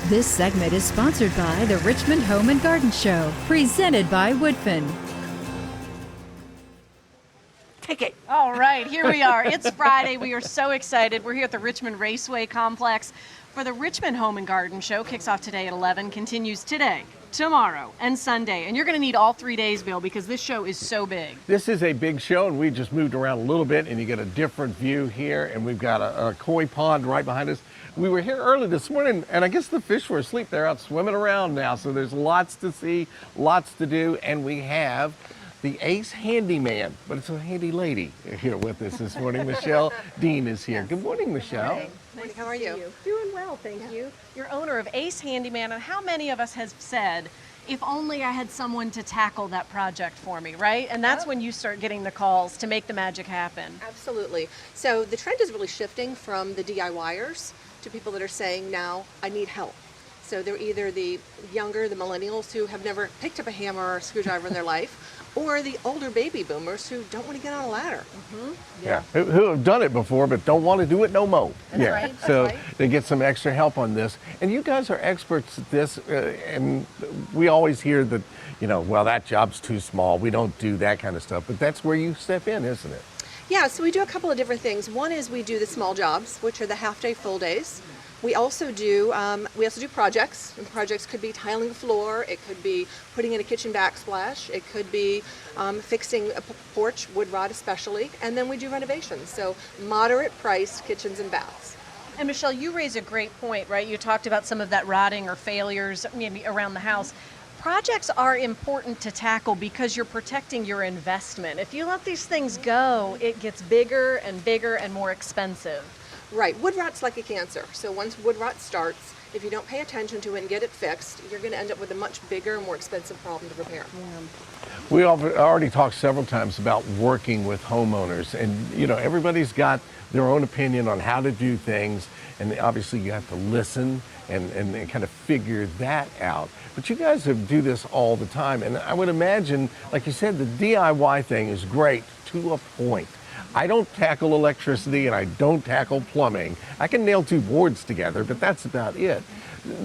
This segment is sponsored by the Richmond Home and Garden Show, presented by Woodfin. Ticket. All right, here we are. It's Friday. We are so excited. We're here at the Richmond Raceway Complex for the Richmond Home and Garden Show. Kicks off today at 11, continues today, tomorrow, and Sunday. And you're going to need all 3 days, Bill, because this show is so big. This is a big show, and we just moved around a little bit, and you get a different view here. And we've got a koi pond right behind us. We were here early this morning, and I guess the fish were asleep. They're out swimming around now, so there's lots to see, lots to do, and we have the ACE Handyman, but it's a handy lady here with us this morning. Michelle Dean is here. Good morning, Michelle. Good morning. Nice How are you? Doing well, thank you. You're owner of ACE Handyman, and how many of us has said, if only I had someone to tackle that project for me, right? And that's when you start getting the calls to make the magic happen. Absolutely. So the trend is really shifting from the DIYers to people that are saying, now I need help. So they're either the younger, the millennials who have never picked up a hammer or a screwdriver in their life, or the older baby boomers who don't want to get on a ladder. Yeah. Who have done it before but don't want to do it no more. That's right. So That's right. they get some extra help on this. And you guys are experts at this, and we always hear that, well, that job's too small. We don't do that kind of stuff. But that's where you step in, isn't it? Yeah, so we do a couple of different things. One is we do the small jobs, which are the half-day, full days. We also do projects, and projects could be tiling the floor, it could be putting in a kitchen backsplash, it could be fixing a porch, wood rot especially, and then we do renovations, so moderate priced kitchens and baths. And Michelle, you raise a great point, right? You talked about some of that rotting or failures maybe around the house. Projects are important to tackle because you're protecting your investment. If you let these things go, it gets bigger and more expensive. Right, wood rot's like a cancer. So once wood rot starts, if you don't pay attention to it and get it fixed, you're going to end up with a much bigger, more expensive problem to repair. We already talked several times about working with homeowners, and everybody's got their own opinion on how to do things, and obviously you have to listen and kind of figure that out. But you guys do this all the time, and I would imagine, like you said, the DIY thing is great to a point. I don't tackle electricity and I don't tackle plumbing. I can nail two boards together, but that's about it.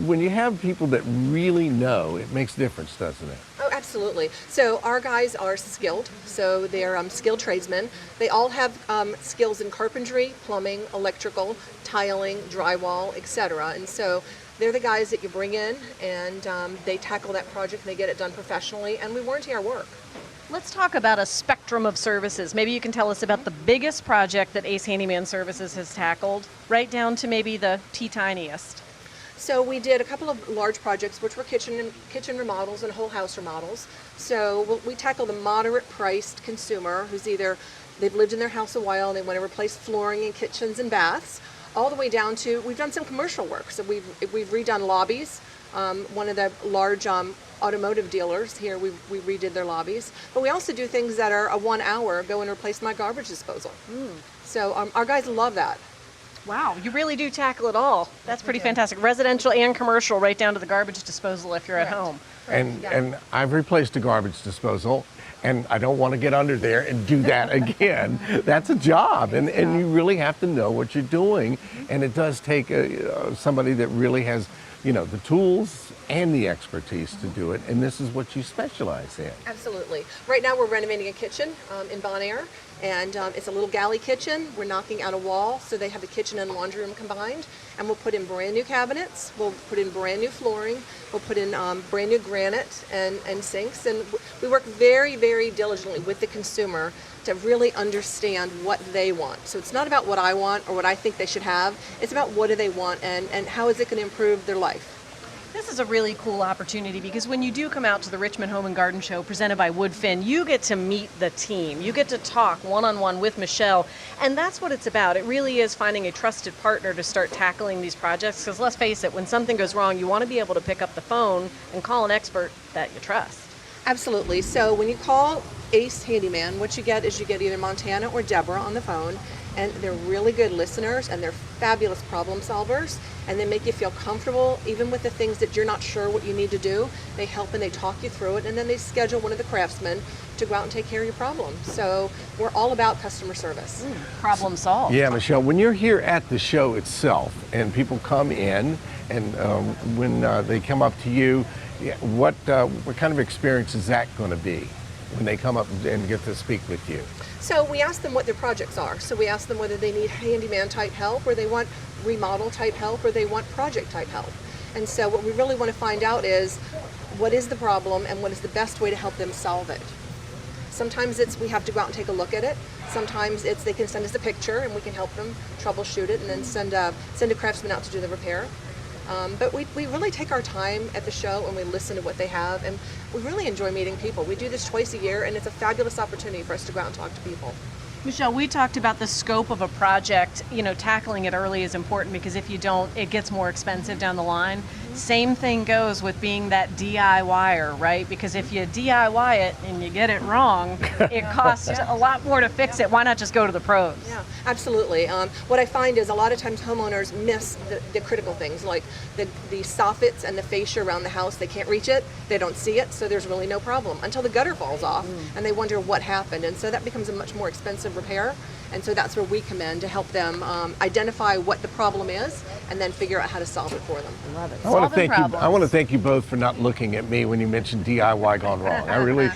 When you have people that really know, it makes a difference, doesn't it? Oh, absolutely. So our guys are skilled, so they're skilled tradesmen. They all have skills in carpentry, plumbing, electrical, tiling, drywall, etc. And so they're the guys that you bring in, and they tackle that project and they get it done professionally, and we warranty our work. Let's talk about a spectrum of services. Maybe you can tell us about the biggest project that ACE Handyman Services has tackled, right down to maybe the tiniest. So we did a couple of large projects, which were kitchen remodels and whole house remodels. So we tackle the moderate priced consumer who's either they've lived in their house a while and they want to replace flooring in kitchens and baths, all the way down to we've done some commercial work. So we've redone lobbies. One of the large automotive dealers here, we redid their lobbies. But we also do things that are a 1 hour, go and replace my garbage disposal. So our guys love that. Wow, you really do tackle it all. That's pretty fantastic. Residential and commercial, right down to the garbage disposal if you're at home. And I've replaced a garbage disposal, and I don't want to get under there and do that again. That's a job, and you really have to know what you're doing. And it does take somebody that really has the tools and the expertise to do it, and this is what you specialize in. Absolutely. Right now we're renovating a kitchen in Bon Air, and it's a little galley kitchen. We're knocking out a wall so they have the kitchen and laundry room combined, and we'll put in brand new cabinets, we'll put in brand new flooring, we'll put in brand new granite and sinks, and we work very, very diligently with the consumer to really understand what they want. So it's not about what I want or what I think they should have, it's about what do they want and how is it going to improve their life. This is a really cool opportunity because when you do come out to the Richmond Home and Garden Show presented by Woodfin, you get to meet the team. You get to talk one-on-one with Michelle, and that's what it's about. It really is finding a trusted partner to start tackling these projects because let's face it, when something goes wrong, you want to be able to pick up the phone and call an expert that you trust. Absolutely. So when you call ACE Handyman, what you get is you get either Montana or Deborah on the phone, and they're really good listeners and they're fabulous problem solvers, and they make you feel comfortable even with the things that you're not sure what you need to do. They help and they talk you through it, and then they schedule one of the craftsmen to go out and take care of your problem. So we're all about customer service. Problem solved. Yeah, Michelle, when you're here at the show itself and people come in And when they come up to you, what kind of experience is that going to be when they come up and get to speak with you? So we ask them what their projects are. So we ask them whether they need handyman type help, or they want remodel type help, or they want project type help. And so what we really want to find out is what is the problem and what is the best way to help them solve it. Sometimes it's we have to go out and take a look at it. Sometimes it's they can send us a picture and we can help them troubleshoot it and then send a craftsman out to do the repair. But we really take our time at the show and we listen to what they have, and we really enjoy meeting people. We do this twice a year, and it's a fabulous opportunity for us to go out and talk to people. Michelle, we talked about the scope of a project. You know, tackling it early is important because if you don't, it gets more expensive down the line. Same thing goes with being that DIYer, right? Because if you DIY it and you get it wrong, it costs a lot more to fix it. Why not just go to the pros? Yeah, absolutely. What I find is a lot of times homeowners miss the critical things like the soffits and the fascia around the house. They can't reach it, they don't see it, so there's really no problem until the gutter falls off and they wonder what happened. And so that becomes a much more expensive repair. And so that's where we come in to help them identify what the problem is and then figure out how to solve it for them. I love it. I want to thank you both for not looking at me when you mentioned DIY gone wrong. I really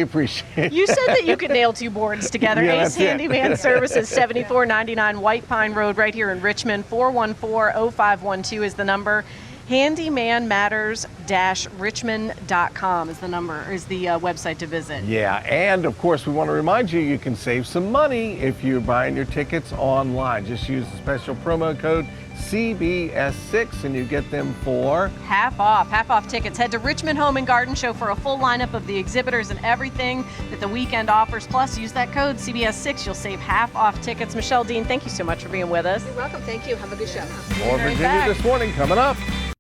appreciate it. You said that you could nail two boards together. Yeah, ACE that's it. Handyman Services, 7499 White Pine Road right here in Richmond. 414-0512 is the number. handymanmatters-richmond.com is the website to visit. Yeah, and of course we want to remind you can save some money if you're buying your tickets online. Just use the special promo code CBS6 and you get them for Half off tickets. Head to Richmond Home and Garden Show for a full lineup of the exhibitors and everything that the weekend offers. Plus, use that code CBS6. You'll save half off tickets. Michelle Dean, thank you so much for being with us. You're welcome. Thank you. Have a good show. More Right Virginia back. This Morning coming up.